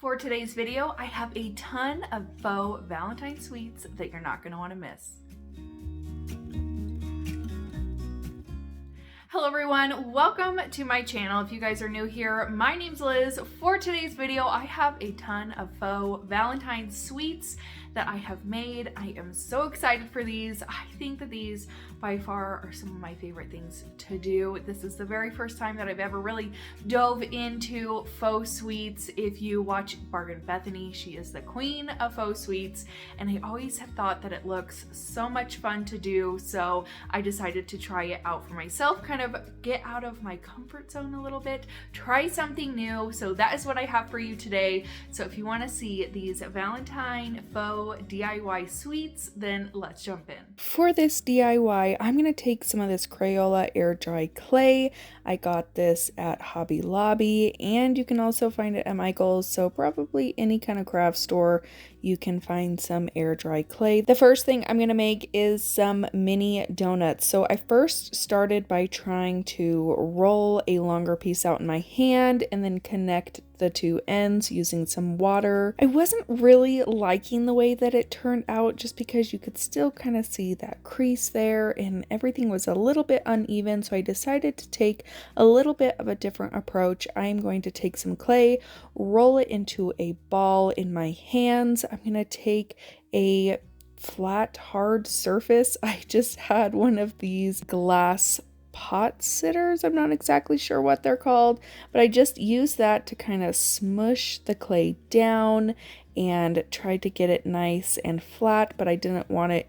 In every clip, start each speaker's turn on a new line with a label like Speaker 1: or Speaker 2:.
Speaker 1: For today's video, I have a ton of faux Valentine sweets that you're not going to want to miss. Hello everyone, welcome to my channel. If you guys are new here, my name's Liz. For today's video, I have a ton of faux Valentine sweets that I have made. I am so excited for these. I think that these by far are some of my favorite things to do. This is the very first time that I've ever really dove into faux sweets. If you watch Bargain Bethany, she is the queen of faux sweets, and I always have thought that it looks so much fun to do, so I decided to try it out for myself, kind of get out of my comfort zone a little bit, try something new. So that is what I have for you today. So if you want to see these Valentine faux DIY sweets, then let's jump in. For this DIY, I'm going to take some of this Crayola air dry clay. I got this at Hobby Lobby, and you can also find it at Michael's, so probably any kind of craft store you can find some air dry clay. The first thing I'm going to make is some mini donuts. So I first started by trying to roll a longer piece out in my hand and then connect the two ends using some water. I wasn't really liking the way that it turned out, just because you could still kind of see that crease there and everything was a little bit uneven, so I decided to take a little bit of a different approach. I'm going to take some clay, roll it into a ball in my hands. I'm going to take a flat, hard surface. I just had one of these glass pot sitters. I'm not exactly sure what they're called, but I just used that to kind of smush the clay down and tried to get it nice and flat, but I didn't want it,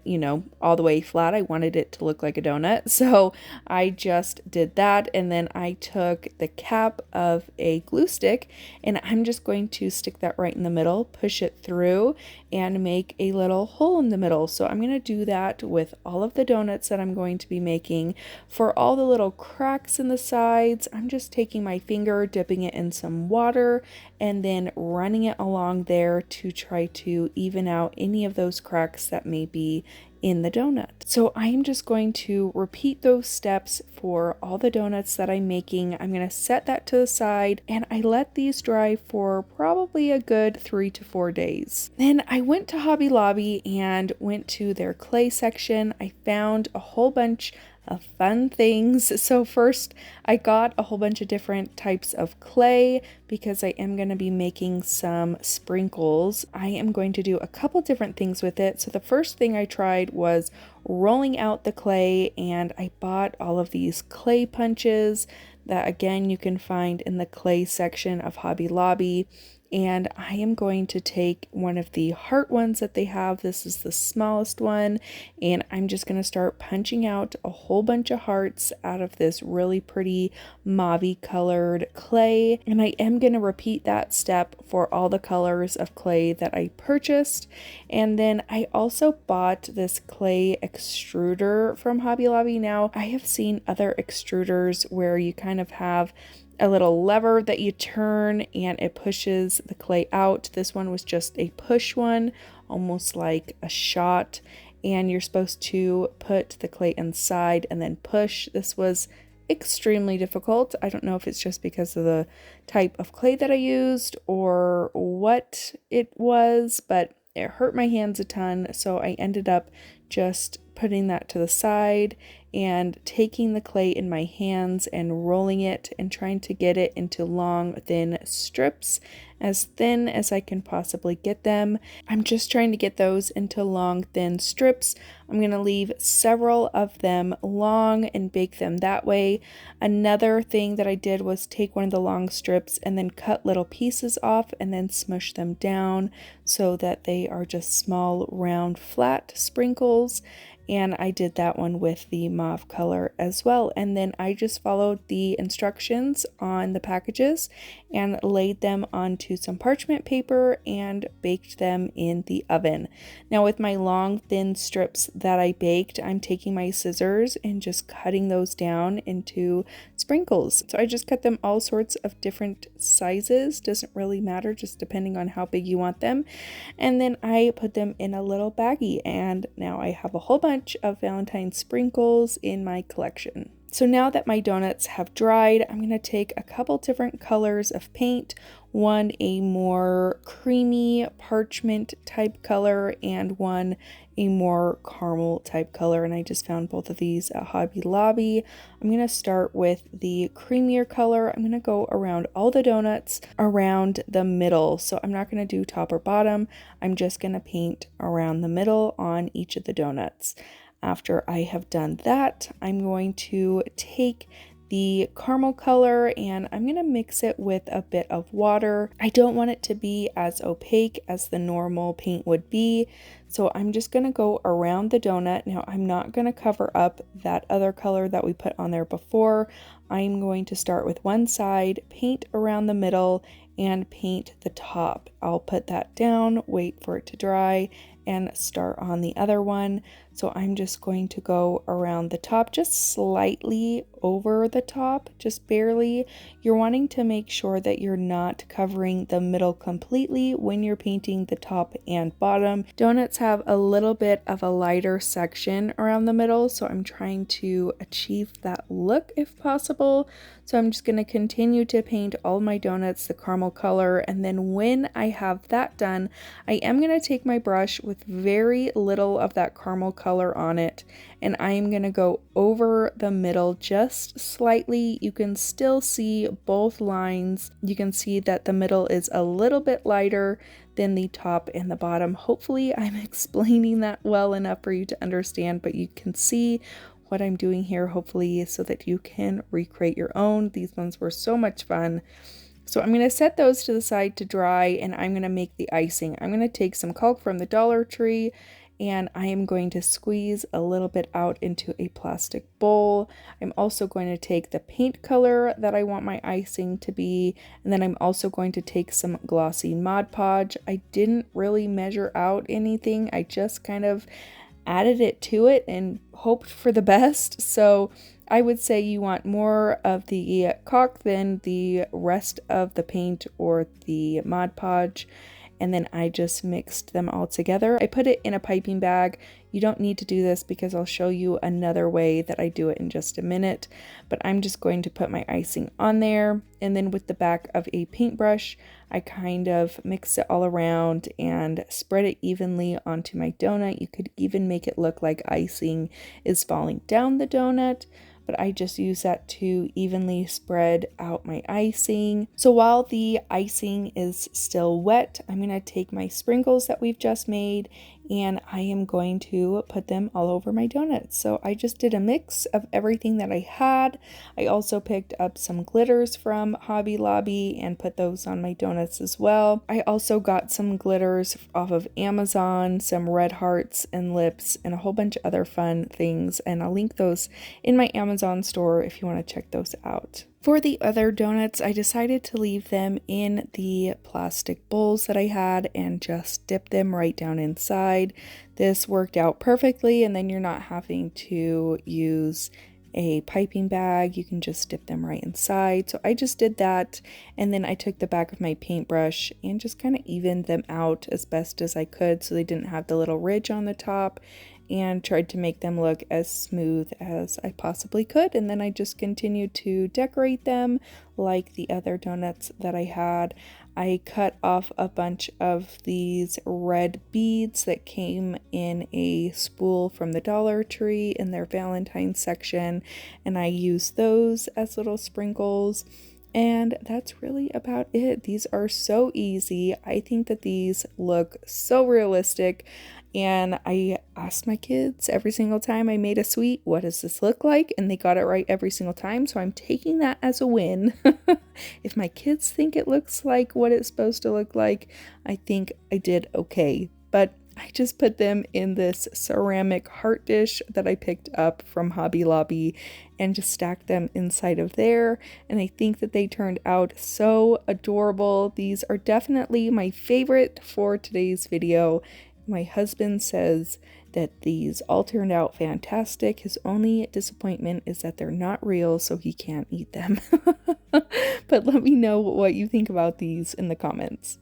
Speaker 1: all the way flat. I wanted it to look like a donut. So I just did that, and then I took the cap of a glue stick and I'm just going to stick that right in the middle, push it through, and make a little hole in the middle. So I'm going to do that with all of the donuts that I'm going to be making. For all the little cracks in the sides, I'm just taking my finger, dipping it in some water, and then running it along there to try to even out any of those cracks that may be in the donut. So I'm just going to repeat those steps for all the donuts that I'm making. I'm going to set that to the side, and I let these dry for probably a good 3 to 4 days. Then I went to Hobby Lobby and went to their clay section. I found a whole bunch of fun things. So first I got a whole bunch of different types of clay because I am going to be making some sprinkles. I am going to do a couple different things with it. So the first thing I tried was rolling out the clay, and I bought all of these clay punches that again you can find in the clay section of Hobby Lobby. And I am going to take one of the heart ones that they have. This is the smallest one, and I'm just going to start punching out a whole bunch of hearts out of this really pretty mauve colored clay. And I am going to repeat that step for all the colors of clay that I purchased. And then I also bought this clay extruder from Hobby Lobby. Now, I have seen other extruders where you kind of have a little lever that you turn and it pushes the clay out. This one was just a push one, almost like a shot, and you're supposed to put the clay inside and then push. This was extremely difficult. I don't know if it's just because of the type of clay that I used or what it was, but it hurt my hands a ton, so I ended up just putting that to the side and taking the clay in my hands and rolling it and trying to get it into long, thin strips, as thin as I can possibly get them. I'm just trying to get those into long, thin strips. I'm going to leave several of them long and bake them that way. Another thing that I did was take one of the long strips and then cut little pieces off and then smush them down so that they are just small, round, flat sprinkles. And I did that one with the mauve color as well. And then I just followed the instructions on the packages and laid them onto some parchment paper and baked them in the oven. Now with my long thin strips that I baked, I'm taking my scissors and just cutting those down into sprinkles. So I just cut them all sorts of different sizes, doesn't really matter, just depending on how big you want them. And then I put them in a little baggie, and now I have a whole bunch of Valentine sprinkles in my collection. So now that my donuts have dried, I'm going to take a couple different colors of paint.
Speaker 2: one a more creamy parchment type color and one a more caramel type color, and I just found both of these at Hobby Lobby. I'm going to start with the creamier color. I'm going to go around all the donuts around the middle, so I'm not going to do top or bottom. I'm just going to paint around the middle on each of the donuts. After I have done that, I'm going to take the caramel color and I'm going to mix it with a bit of water. I don't want it to be as opaque as the normal paint would be, so I'm just going to go around the donut. Now I'm not going to cover up that other color that we put on there before. I'm going to start with one side, paint around the middle, and paint the top. I'll put that down, wait for it to dry, and start on the other one. So I'm just going to go around the top, just slightly over the top, just barely. You're wanting to make sure that you're not covering the middle completely when you're painting the top and bottom. Donuts have a little bit of a lighter section around the middle, so I'm trying to achieve that look if possible. So I'm just going to continue to paint all my donuts the caramel color, and then when I have that done, I am going to take my brush with very little of that caramel color on it, and I am going to go over the middle just slightly. You can still see both lines. You can see that the middle is a little bit lighter than the top and the bottom. Hopefully I'm explaining that well enough for you to understand, but you can see what I'm doing here, hopefully, so that you can recreate your own. These ones were so much fun. So I'm going to set those to the side to dry, and I'm going to make the icing. I'm going to take some caulk from the Dollar Tree, and I am going to squeeze a little bit out into a plastic bowl. I'm also going to take the paint color that I want my icing to be, and then I'm also going to take some glossy Mod Podge. I didn't really measure out anything. I just kind of added it to it and hoped for the best. So I would say you want more of the caulk than the rest of the paint or the Mod Podge. And then I just mixed them all together. I put it in a piping bag. You don't need to do this because I'll show you another way that I do it in just a minute. But I'm just going to put my icing on there. And then with the back of a paintbrush, I kind of mix it all around and spread it evenly onto my donut. You could even make it look like icing is falling down the donut, but I just use that to evenly spread out my icing. So while the icing is still wet, I'm going to take my sprinkles that we've just made and I am going to put them all over my donuts. So I just did a mix of everything that I had. I also picked up some glitters from Hobby Lobby and put those on my donuts as well. I also got some glitters off of Amazon, some red hearts and lips, and a whole bunch of other fun things, and I'll link those in my Amazon store if you want to check those out. For the other donuts, I decided to leave them in the plastic bowls that I had and just dip them right down inside. This worked out perfectly, and then you're not having to use a piping bag. You can just dip them right inside. So I just did that, and then I took the back of my paintbrush and just kind of evened them out as best as I could so they didn't have the little ridge on the top, and tried to make them look as smooth as I possibly could. And then I just continued to decorate them like the other donuts that I had. I cut off a bunch of these red beads that came in a spool from the Dollar Tree in their Valentine section, and I used those as little sprinkles. And that's really about it. These are so easy. I think that these look so realistic. And I asked my kids every single time I made a sweet, what does this look like? And they got it right every single time. So I'm taking that as a win. If my kids think it looks like what it's supposed to look like, I think I did okay. But I just put them in this ceramic heart dish that I picked up from Hobby Lobby and just stacked them inside of there. And I think that they turned out so adorable. These are definitely my favorite for today's video. My husband says that these all turned out fantastic. His only disappointment is that they're not real, so he can't eat them. But let me know what you think about these in the comments.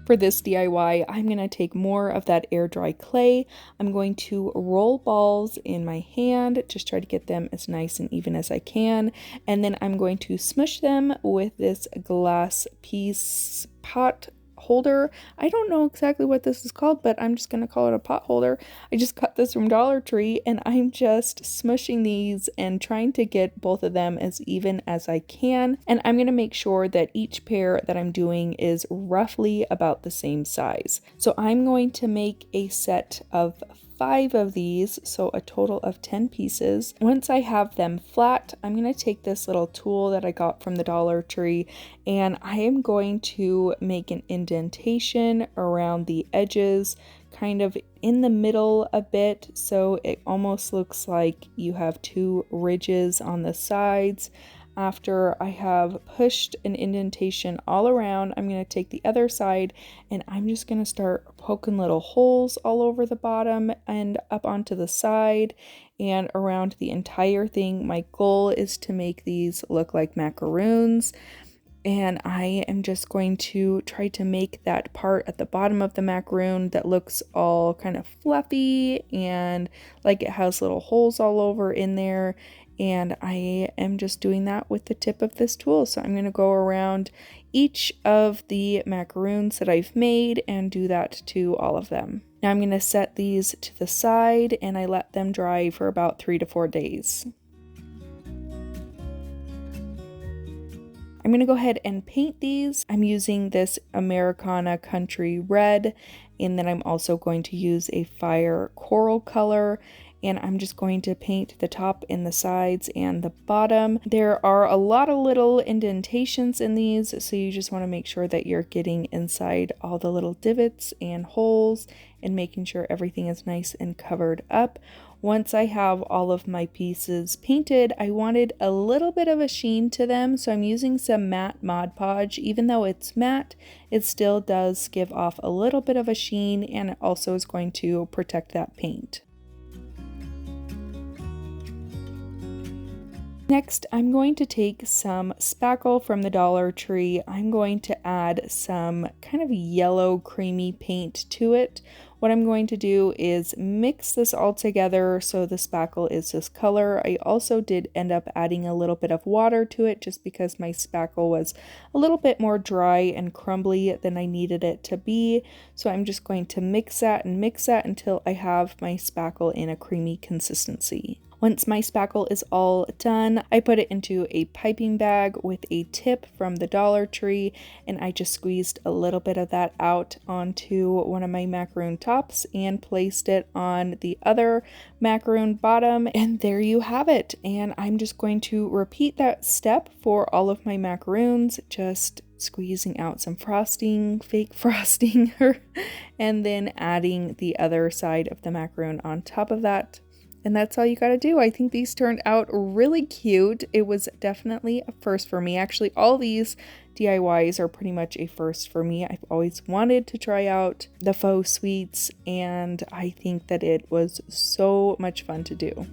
Speaker 2: For this DIY, I'm going to take more of that air dry clay. I'm going to roll balls in my hand, just try to get them as nice and even as I can. And then I'm going to smush them with this glass piece pot holder. I don't know exactly what this is called, but I'm just going to call it a pot holder. I just got this from Dollar Tree, and I'm just smushing these and trying to get both of them as even as I can. And I'm going to make sure that each pair that I'm doing is roughly about the same size. So I'm going to make a set of 5 of these, so a total of 10 pieces. Once I have them flat, I'm going to take this little tool that I got from the Dollar Tree, and I am going to make an indentation around the edges, kind of in the middle a bit, so it almost looks like you have 2 ridges on the sides. After I have pushed an indentation all around, I'm going to take the other side and I'm just going to start poking little holes all over the bottom and up onto the side and around the entire thing. My goal is to make these look like macaroons. And I am just going to try to make that part at the bottom of the macaroon that looks all kind of fluffy and like it has little holes all over in there. And I am just doing that with the tip of this tool. So I'm going to go around each of the macaroons that I've made and do that to all of them. Now I'm going to set these to the side and I let them dry for about 3 to 4 days. I'm going to go ahead and paint these. I'm using this Americana Country Red, and then I'm also going to use a fire coral color, and I'm just going to paint the top and the sides and the bottom. There are a lot of little indentations in these, so you just want to make sure that you're getting inside all the little divots and holes and making sure everything is nice and covered up. Once I have all of my pieces painted, I wanted a little bit of a sheen to them, so I'm using some matte Mod Podge. Even though it's matte, it still does give off a little bit of a sheen, and it also is going to protect that paint. Next, I'm going to take some spackle from the Dollar Tree. I'm going to add some kind of yellow creamy paint to it. What I'm going to do is mix this all together so the spackle is this color. I also did end up adding a little bit of water to it just because my spackle was a little bit more dry and crumbly than I needed it to be. So I'm just going to mix that until I have my spackle in a creamy consistency. Once my spackle is all done, I put it into a piping bag with a tip from the Dollar Tree, and I just squeezed a little bit of that out onto one of my macaroon tops and placed it on the other macaroon bottom, and there you have it. And I'm just going to repeat that step for all of my macaroons, just squeezing out some frosting, fake frosting, and then adding the other side of the macaroon on top of that. And that's all you gotta do. I think these turned out really cute. It was definitely a first for me. Actually, all these DIYs are pretty much a first for me. I've always wanted to try out the faux sweets, and I think that it was so much fun to do.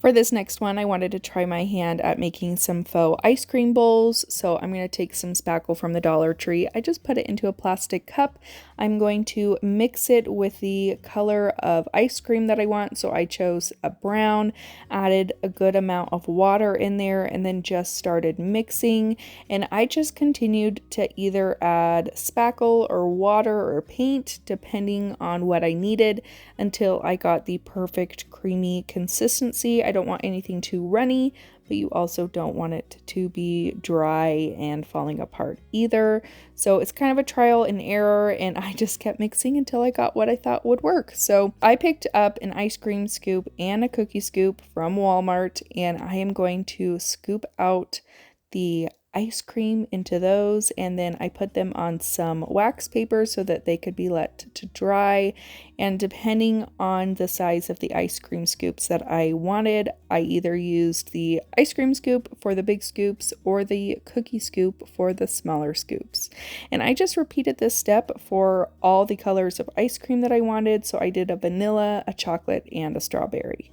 Speaker 2: For this next one, I wanted to try my hand at making some faux ice cream bowls, so I'm going to take some spackle from the Dollar Tree. I just put it into a plastic cup. I'm going to mix it with the color of ice cream that I want, so I chose a brown, added a good amount of water in there, and then just started mixing. And I just continued to either add spackle or water or paint, depending on what I needed, until I got the perfect creamy consistency. I don't want anything too runny, but you also don't want it to be dry and falling apart either. So it's kind of a trial and error, and I just kept mixing until I got what I thought would work. So I picked up an ice cream scoop and a cookie scoop from Walmart, and I am going to scoop out the ice cream into those, and then I put them on some wax paper so that they could be let to dry. And depending on the size of the ice cream scoops that I wanted, I either used the ice cream scoop for the big scoops or the cookie scoop for the smaller scoops. And I just repeated this step for all the colors of ice cream that I wanted. So I did a vanilla, a chocolate, and a strawberry.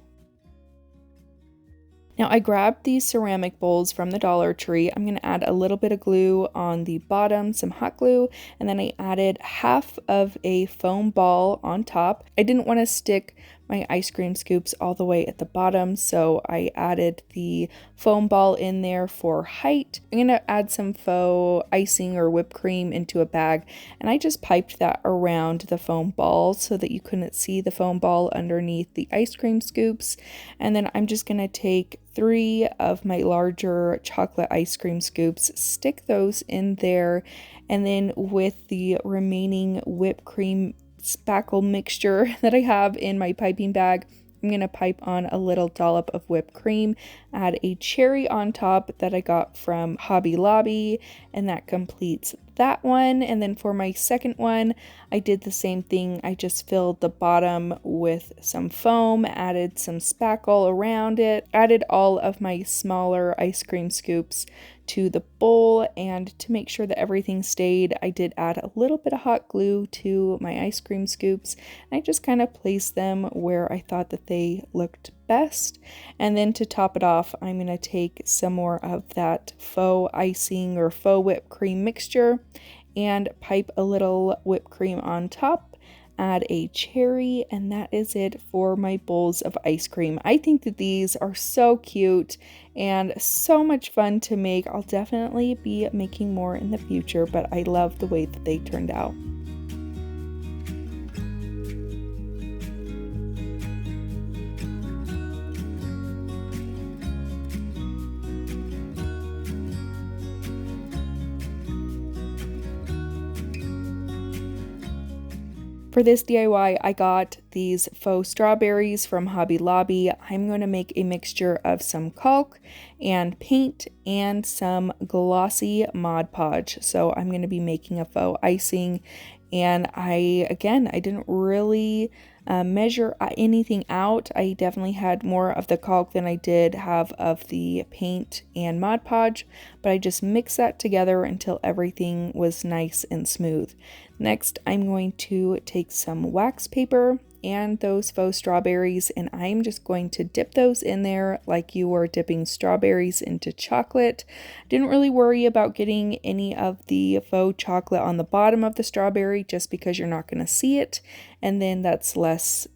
Speaker 2: Now I grabbed these ceramic bowls from the Dollar Tree. I'm going to add a little bit of glue on the bottom, some hot glue, and then I added half of a foam ball on top. I didn't want to stick my ice cream scoops all the way at the bottom, so I added the foam ball in there for height. I'm going to add some faux icing or whipped cream into a bag, and I just piped that around the foam ball so that you couldn't see the foam ball underneath the ice cream scoops. And then I'm just going to take 3 of my larger chocolate ice cream scoops, stick those in there, and then with the remaining whipped cream spackle mixture that I have in my piping bag, I'm going to pipe on a little dollop of whipped cream, add a cherry on top that I got from Hobby Lobby, and that completes that one. And then for my second one, I did the same thing. I just filled the bottom with some foam, added some spackle around it, added all of my smaller ice cream scoops to the bowl, and to make sure that everything stayed, I did add a little bit of hot glue to my ice cream scoops. I just kind of placed them where I thought that they looked best. And then to top it off, I'm going to take some more of that faux icing or faux whipped cream mixture and pipe a little whipped cream on top, add a cherry, and that is it for my bowls of ice cream. I think that these are so cute and so much fun to make. I'll definitely be making more in the future, but I love the way that they turned out. For this DIY, I got these faux strawberries from Hobby Lobby. I'm going to make a mixture of some caulk and paint and some glossy Mod Podge. So I'm going to be making a faux icing. And I didn't really measure anything out. I definitely had more of the caulk than I did have of the paint and Mod Podge, but I just mixed that together until everything was nice and smooth. Next, I'm going to take some wax paper and those faux strawberries, and I'm just going to dip those in there like you were dipping strawberries into chocolate. Didn't really worry about getting any of the faux chocolate on the bottom of the strawberry just because you're not going to see it, and then that's less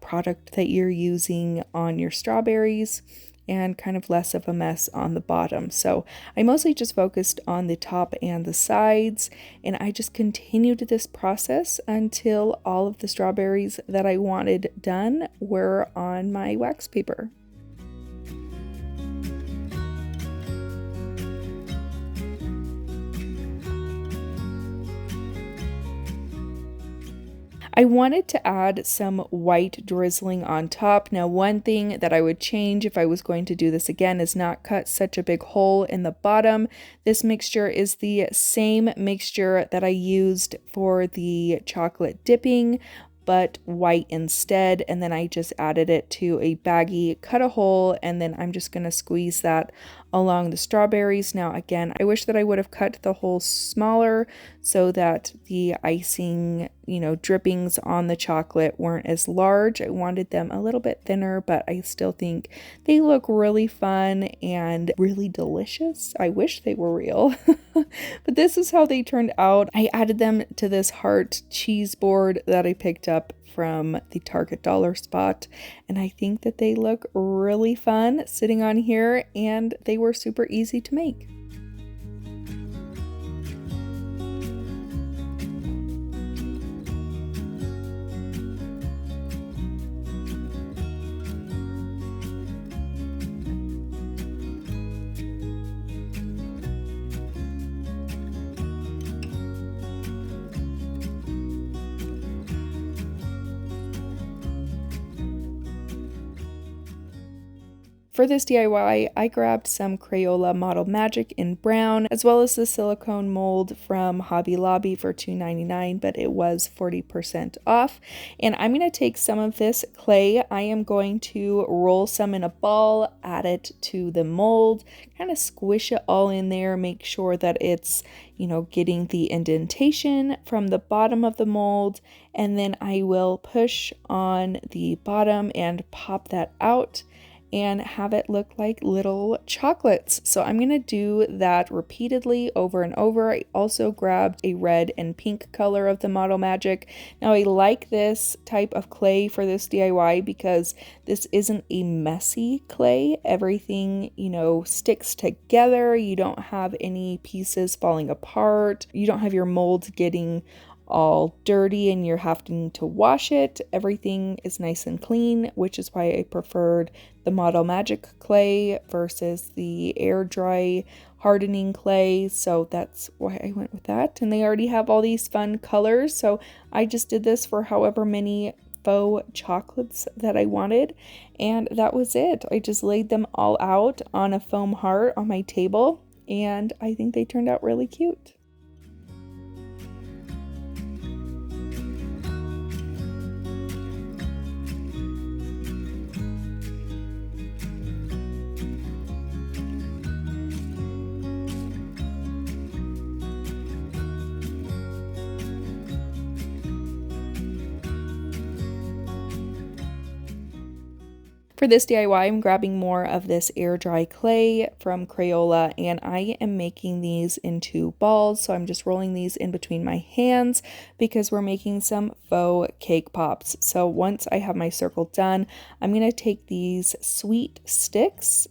Speaker 2: product that you're using on your strawberries and kind of less of a mess on the bottom. So I mostly just focused on the top and the sides, and I just continued this process until all of the strawberries that I wanted done were on my wax paper. I wanted to add some white drizzling on top. Now, one thing that I would change if I was going to do this again is not cut such a big hole in the bottom. This mixture is the same mixture that I used for the chocolate dipping, but white instead, and then I just added it to a baggie, cut a hole, and then I'm just going to squeeze that along the strawberries. Now again, I wish that I would have cut the hole smaller so that the icing, drippings on the chocolate weren't as large. I wanted them a little bit thinner, but I still think they look really fun and really delicious. I wish they were real, but this is how they turned out. I added them to this heart cheese board that I picked up from the Target dollar spot, and I think that they look really fun sitting on here, and they were super easy to make. For this DIY, I grabbed some Crayola Model Magic in brown, as well as the silicone mold from Hobby Lobby for $2.99, but it was 40% off. And I'm going to take some of this clay. I am going to roll some in a ball, add it to the mold, kind of squish it all in there, make sure that it's, getting the indentation from the bottom of the mold, and then I will push on the bottom and pop that out and have it look like little chocolates. So I'm going to do that repeatedly over and over. I also grabbed a red and pink color of the Model Magic. Now I like this type of clay for this DIY because this isn't a messy clay. Everything, sticks together. You don't have any pieces falling apart. You don't have your mold getting all dirty and you're having to wash it. Everything is nice and clean, which is why I preferred the Model Magic clay versus the air dry hardening clay. So that's why I went with that. And they already have all these fun colors. So I just did this for however many faux chocolates that I wanted. And that was it. I just laid them all out on a foam heart on my table. And I think they turned out really cute. For this DIY, I'm grabbing more of this air dry clay from Crayola, and I am making these into balls. So I'm just rolling these in between my hands because we're making some faux cake pops. So once I have my circle done, I'm going to take these sweet sticks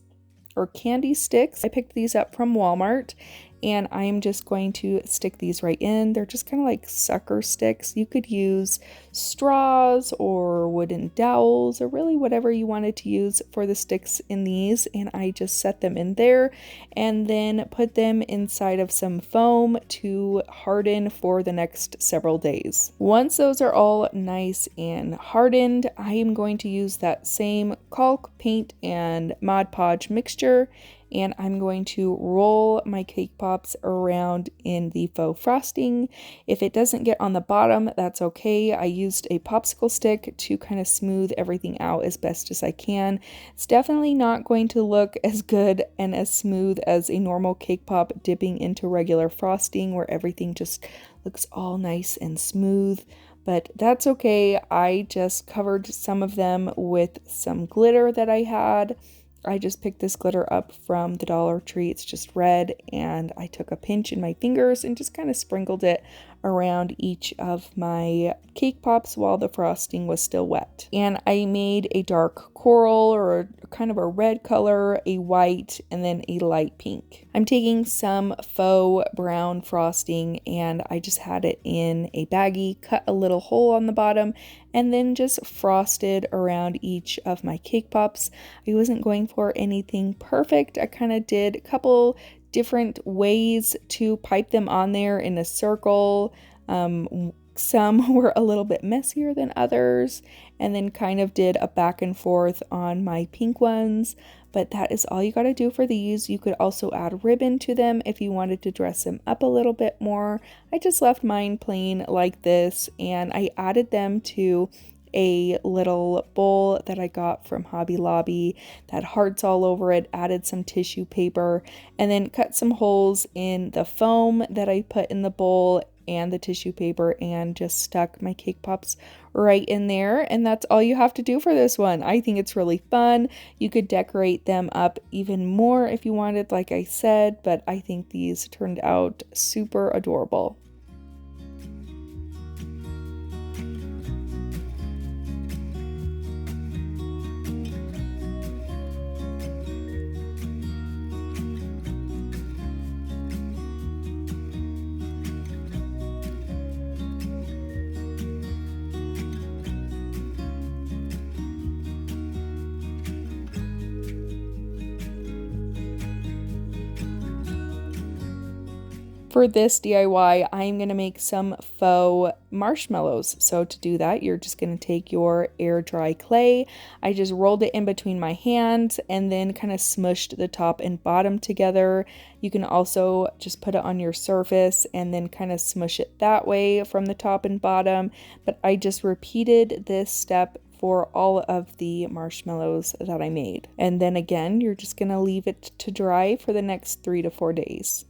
Speaker 2: or candy sticks. I picked these up from Walmart, and I'm just going to stick these right in. They're just kind of like sucker sticks. You could use straws or wooden dowels or really whatever you wanted to use for the sticks in these. And I just set them in there and then put them inside of some foam to harden for the next several days. Once those are all nice and hardened, I am going to use that same caulk, paint, and Mod Podge mixture, and I'm going to roll my cake pops around in the faux frosting. If it doesn't get on the bottom, that's okay. I used a popsicle stick to kind of smooth everything out as best as I can. It's definitely not going to look as good and as smooth as a normal cake pop dipping into regular frosting where everything just looks all nice and smooth. But that's okay. I just covered some of them with some glitter that I had. I just picked this glitter up from the Dollar Tree. It's just red, and I took a pinch in my fingers and just kind of sprinkled it around each of my cake pops while the frosting was still wet. And I made a dark coral or kind of a red color, a white, and then a light pink. I'm taking some faux brown frosting and I just had it in a baggie, cut a little hole on the bottom, and then just frosted around each of my cake pops. I wasn't going for anything perfect. I kind of did a couple different ways to pipe them on there in a circle. Some were a little bit messier than others, and then kind of did a back and forth on my pink ones. But that is all you got to do for these. You could also add ribbon to them if you wanted to dress them up a little bit more. I just left mine plain like this, and I added them to a little bowl that I got from Hobby Lobby that had hearts all over it, added some tissue paper, and then cut some holes in the foam that I put in the bowl and the tissue paper and just stuck my cake pops right in there. And that's all you have to do for this one. I think it's really fun. You could decorate them up even more if you wanted, like I said, but I think these turned out super adorable. For this DIY, I'm going to make some faux marshmallows. So to do that, you're just going to take your air dry clay. I just rolled it in between my hands and then kind of smushed the top and bottom together. You can also just put it on your surface and then kind of smush it that way from the top and bottom. But I just repeated this step for all of the marshmallows that I made. And then again, you're just going to leave it to dry for the next 3 to 4 days.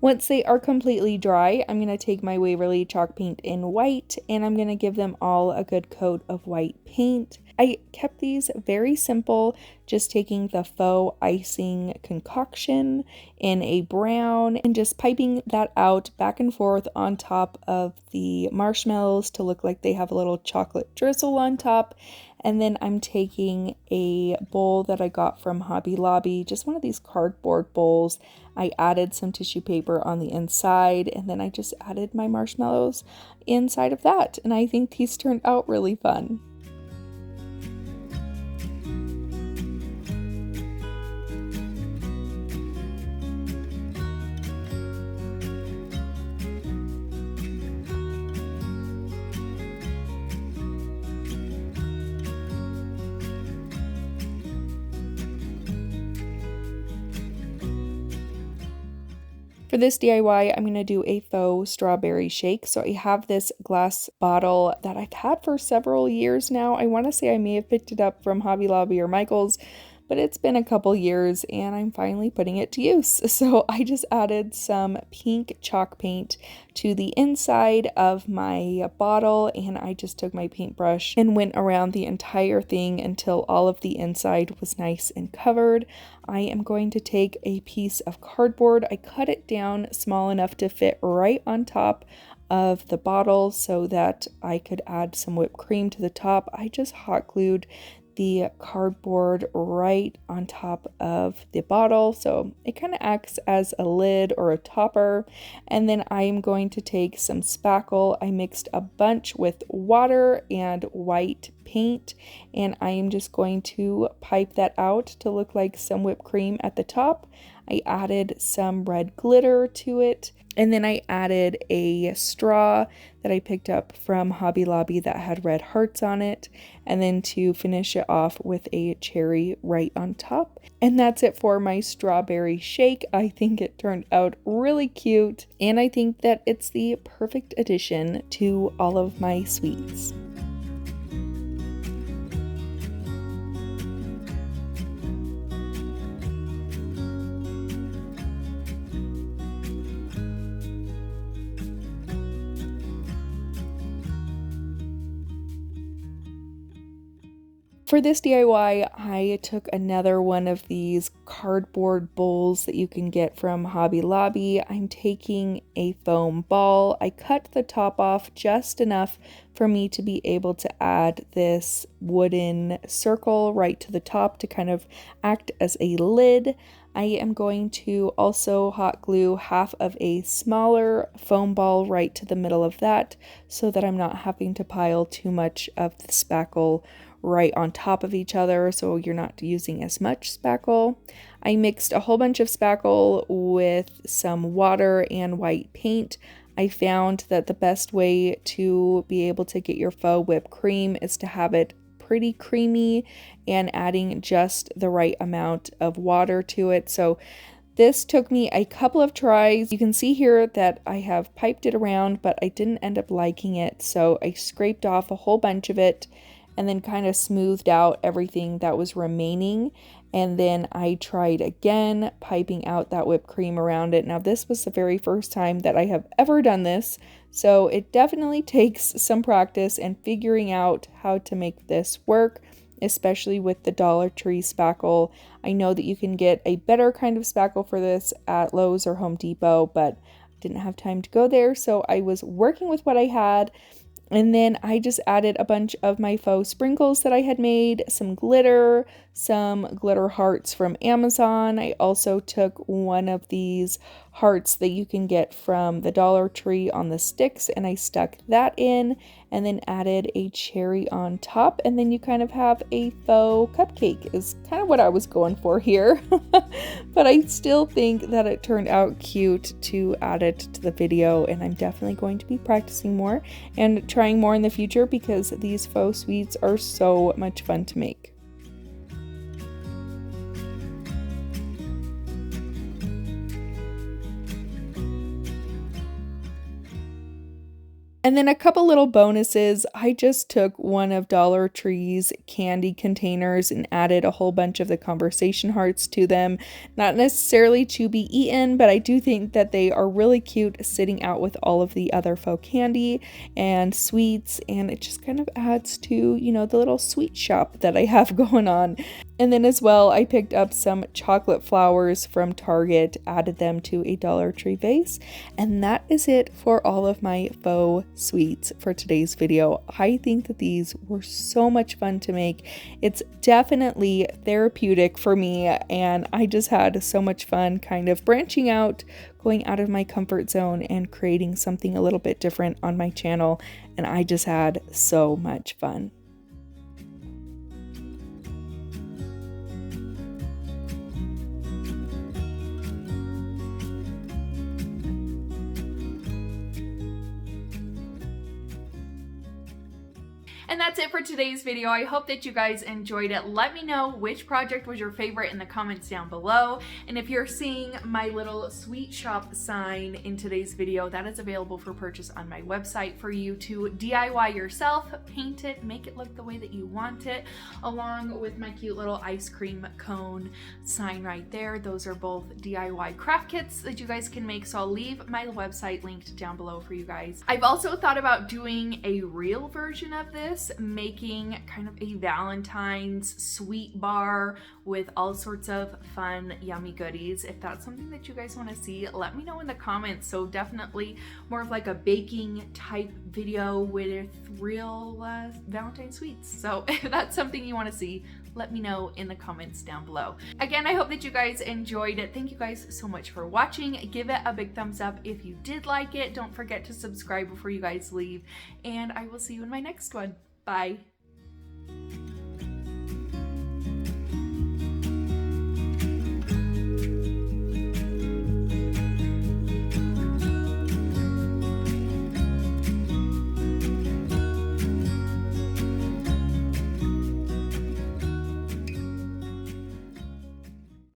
Speaker 2: Once they are completely dry, I'm going to take my Waverly chalk paint in white and I'm going to give them all a good coat of white paint. I kept these very simple, just taking the faux icing concoction in a brown and just piping that out back and forth on top of the marshmallows to look like they have a little chocolate drizzle on top. And then I'm taking a bowl that I got from Hobby Lobby, just one of these cardboard bowls. I added some tissue paper on the inside and then I just added my marshmallows inside of that. And I think these turned out really fun. For this DIY, I'm going to do a faux strawberry shake. So I have this glass bottle that I've had for several years now. I want to say I may have picked it up from Hobby Lobby or Michael's, but it's been a couple years and I'm finally putting it to use. So I just added some pink chalk paint to the inside of my bottle and I just took my paintbrush and went around the entire thing until all of the inside was nice and covered. I am going to take a piece of cardboard. I cut it down small enough to fit right on top of the bottle so that I could add some whipped cream to the top. I just hot glued the cardboard right on top of the bottle, so it kind of acts as a lid or a topper. And then I'm going to take some spackle. I mixed a bunch with water and white paint and I am just going to pipe that out to look like some whipped cream at the top. I added some red glitter to it and then I added a straw that I picked up from Hobby Lobby that had red hearts on it, and then to finish it off with a cherry right on top. And that's it for my strawberry shake. I think it turned out really cute and I think that it's the perfect addition to all of my sweets. For this DIY, I took another one of these cardboard bowls that you can get from Hobby Lobby. I'm taking a foam ball. I cut the top off just enough for me to be able to add this wooden circle right to the top to kind of act as a lid. I am going to also hot glue half of a smaller foam ball right to the middle of that so that I'm not having to pile too much of the spackle right on top of each other, so you're not using as much spackle. I mixed a whole bunch of spackle with some water and white paint. I found that the best way to be able to get your faux whipped cream is to have it pretty creamy and adding just the right amount of water to it. So this took me a couple of tries. You can see here that I have piped it around, but I didn't end up liking it, so I scraped off a whole bunch of it and then kind of smoothed out everything that was remaining. And then I tried again, piping out that whipped cream around it. Now this was the very first time that I have ever done this, so it definitely takes some practice and figuring out how to make this work, especially with the Dollar Tree spackle. I know that you can get a better kind of spackle for this at Lowe's or Home Depot, but I didn't have time to go there, so I was working with what I had. And then I just added a bunch of my faux sprinkles that I had made, some glitter, some glitter hearts from Amazon. I also took one of these hearts that you can get from the Dollar Tree on the sticks, and I stuck that in and then added a cherry on top, and then you kind of have a faux cupcake is kind of what I was going for here. But I still think that it turned out cute to add it to the video, and I'm definitely going to be practicing more and trying more in the future because these faux sweets are so much fun to make. And then a couple little bonuses. I just took one of Dollar Tree's candy containers and added a whole bunch of the conversation hearts to them. Not necessarily to be eaten, but I do think that they are really cute sitting out with all of the other faux candy and sweets, and it just kind of adds to, you know, the little sweet shop that I have going on. And then as well, I picked up some chocolate flowers from Target, added them to a Dollar Tree vase, and that is it for all of my faux sweets for today's video. I think that these were so much fun to make. It's definitely therapeutic for me, and I just had so much fun kind of branching out, going out of my comfort zone and creating something a little bit different on my channel, and I just had so much fun.
Speaker 1: And that's it for today's video. I hope that you guys enjoyed it. Let me know which project was your favorite in the comments down below. And if you're seeing my little sweet shop sign in today's video, that is available for purchase on my website for you to DIY yourself, paint it, make it look the way that you want it, along with my cute little ice cream cone sign right there. Those are both DIY craft kits that you guys can make, so I'll leave my website linked down below for you guys. I've also thought about doing a real version of this, making kind of a Valentine's sweet bar with all sorts of fun, yummy goodies. If that's something that you guys want to see, let me know in the comments. So definitely more of like a baking type video with real Valentine sweets. So if that's something you want to see, let me know in the comments down below. Again, I hope that you guys enjoyed it. Thank you guys so much for watching. Give it a big thumbs up if you did like it. Don't forget to subscribe before you guys leave, and I will see you in my next one. Bye.